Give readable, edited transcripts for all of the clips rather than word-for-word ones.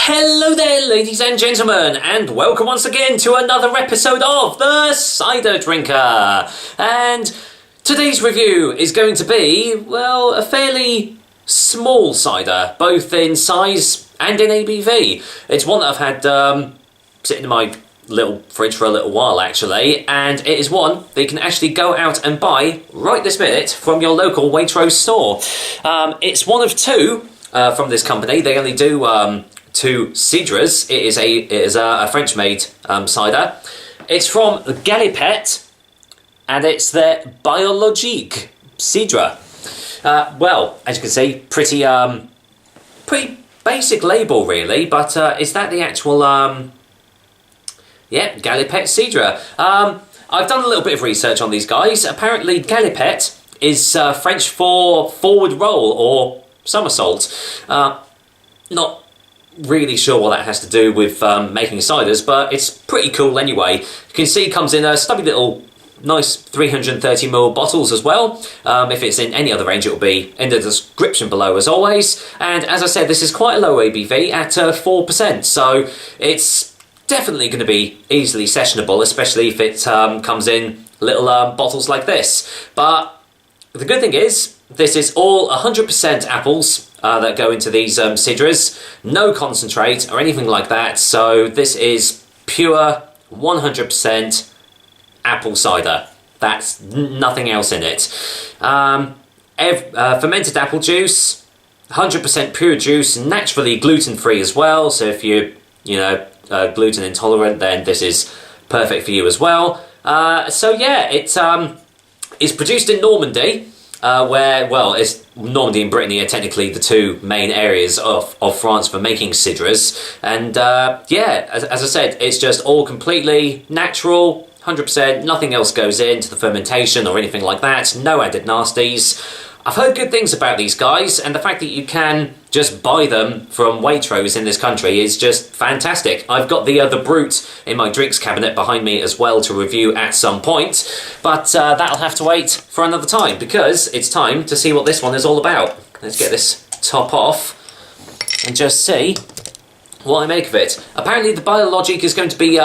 Hello there, ladies and gentlemen, and welcome once again to another episode of The Cider Drinker. And today's review is going to be, well, a fairly small cider, both in size and in ABV. It's one that I've had sitting in my little fridge for a little while, actually, and it is one that you can actually go out and buy right this minute from your local Waitrose store. It's one of two from this company. They only do two cidres. It is a French-made cider. It's from Galipette, and it's their Biologique cidre. Well, as you can see, pretty basic label, really. But is that the actual? Yeah, Galipette cidre. I've done a little bit of research on these guys. Apparently, Galipette is French for forward roll or somersault. Not really sure what that has to do with making ciders, but it's pretty cool anyway. You can see it comes in a stubby little nice 330ml bottles as well. If it's in any other range, it will be in the description below as always. And as I said, this is quite a low ABV at 4%, so it's definitely going to be easily sessionable, especially if it comes in little bottles like this. But the good thing is, this is all 100% apples that go into these cidres, no concentrate or anything like that, so this is pure 100% apple cider. That's nothing else in it. Fermented apple juice, 100% pure juice, naturally gluten-free as well, so if you're, gluten intolerant, then this is perfect for you as well. So yeah, it's produced in Normandy, where, well, it's Normandy and Brittany are technically the two main areas of France for making cidres. And yeah, as I said, it's just all completely natural, 100%, nothing else goes into the fermentation or anything like that, no added nasties. I've heard good things about these guys, and the fact that you can just buy them from Waitrose in this country is just fantastic. I've got the Brute in my drinks cabinet behind me as well to review at some point, but that'll have to wait for another time, because it's time to see what this one is all about. Let's get this top off and just see what I make of it. Apparently the Biologique is going to be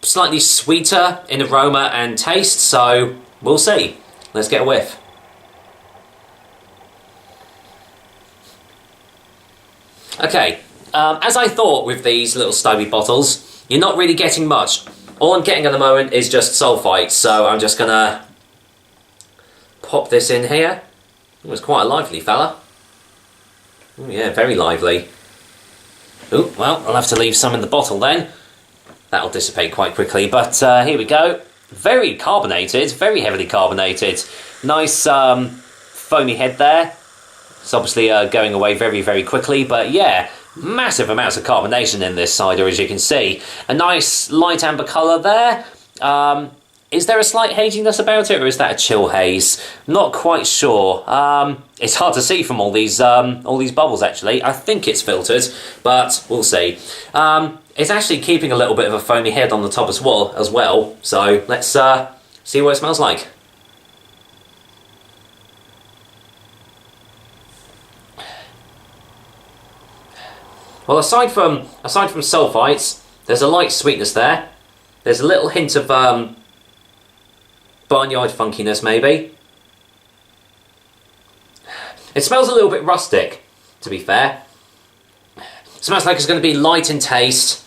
slightly sweeter in aroma and taste, so we'll see. Let's get a whiff. Okay, as I thought with these little stubby bottles, you're not really getting much. All I'm getting at the moment is just sulphite, so I'm just gonna pop this in here. It was quite a lively fella. Oh yeah, very lively. Oh, well, I'll have to leave some in the bottle then. That'll dissipate quite quickly, but here we go. Very carbonated, very heavily carbonated. Nice foamy head there. It's obviously going away very, very quickly, but yeah, massive amounts of carbonation in this cider, as you can see. A nice light amber colour there. Is there a slight haziness about it, or is that a chill haze? Not quite sure. It's hard to see from all these bubbles, actually. I think it's filtered, but we'll see. It's actually keeping a little bit of a foamy head on the top as well. So let's see what it smells like. Well, aside from sulphites, there's a light sweetness there. There's a little hint of barnyard funkiness, maybe. It smells a little bit rustic, to be fair. It smells like it's going to be light in taste.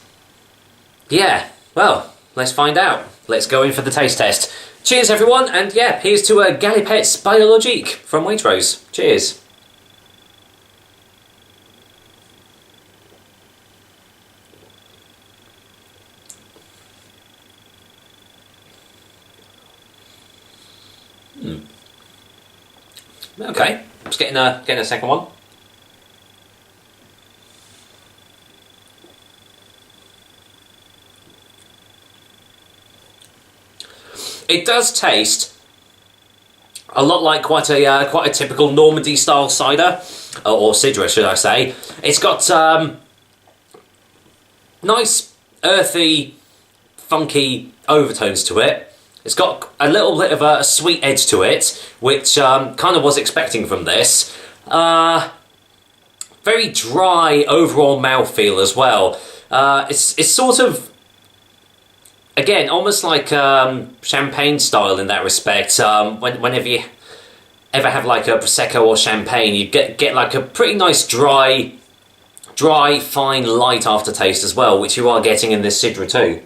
Yeah, well, let's find out. Let's go in for the taste test. Cheers, everyone, and yeah, here's to Galipette Biologique from Waitrose. Cheers. Okay, just getting a second one. It does taste a lot like quite a typical Normandy style cider, or cidre, should I say. It's got nice earthy, funky overtones to it. It's got a little bit of a sweet edge to it, which kind of was expecting from this. very dry overall mouthfeel as well. It's sort of, again, almost like champagne style in that respect. Whenever you ever have like a Prosecco or champagne, you get like a pretty nice dry, fine, light aftertaste as well, which you are getting in this Cidre too.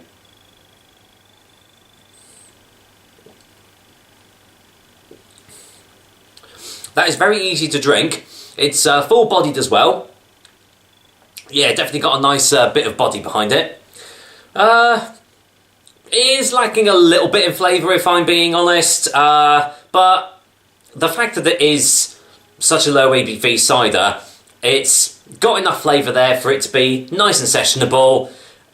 That is very easy to drink. It's full-bodied as well. Yeah, definitely got a nice bit of body behind it. It is lacking a little bit in flavour, if I'm being honest. But the fact that it is such a low ABV cider, it's got enough flavour there for it to be nice and sessionable.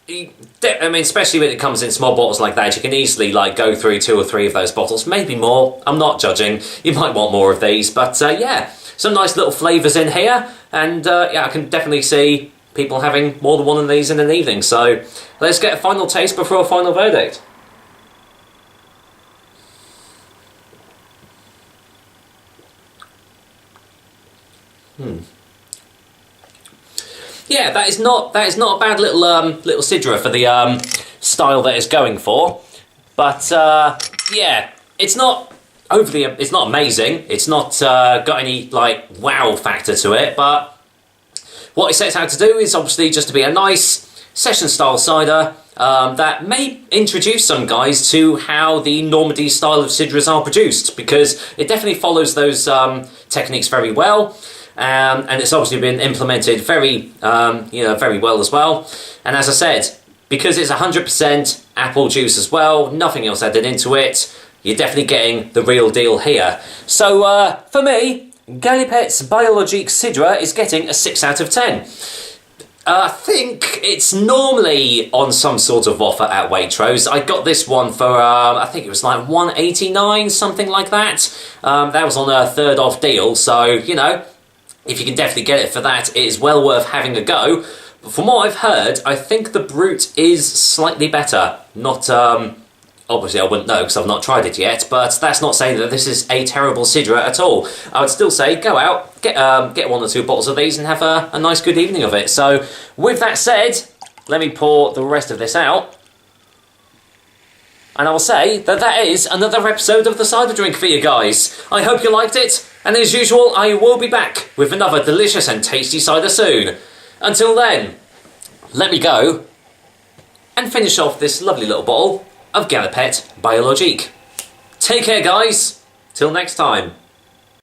I mean, especially when it comes in small bottles like that, you can easily like go through 2 or 3 of those bottles, maybe more. I'm not judging. You might want more of these, but yeah, some nice little flavours in here, and yeah, I can definitely see people having more than one of these in an evening. So let's get a final taste before a final verdict. Yeah, that is not a bad little little Cidre for the style that it's going for. But yeah, it's not overly, it's not amazing. It's not got any like wow factor to it. But what it sets out to do is obviously just to be a nice session style cider that may introduce some guys to how the Normandy style of cidres are produced, because it definitely follows those techniques very well. And it's obviously been implemented very, very well as well. And as I said, because it's 100% apple juice as well, nothing else added into it, you're definitely getting the real deal here. So for me, Galipette Biologique Cider is getting a 6 out of 10. I think it's normally on some sort of offer at Waitrose. I got this one for, I think it was like $1.89, something like that. That was on a third off deal, so, you know, if you can definitely get it for that, it is well worth having a go. But from what I've heard, I think the Brut is slightly better. Not, obviously I wouldn't know because I've not tried it yet, but that's not saying that this is a terrible Cidre at all. I would still say go out, get 1 or 2 bottles of these and have a nice good evening of it. So with that said, let me pour the rest of this out. And I will say that that is another episode of the Cider Drink for you guys. I hope you liked it, and as usual, I will be back with another delicious and tasty cider soon. Until then, let me go and finish off this lovely little bottle of Galipette Biologique. Take care, guys. Till next time.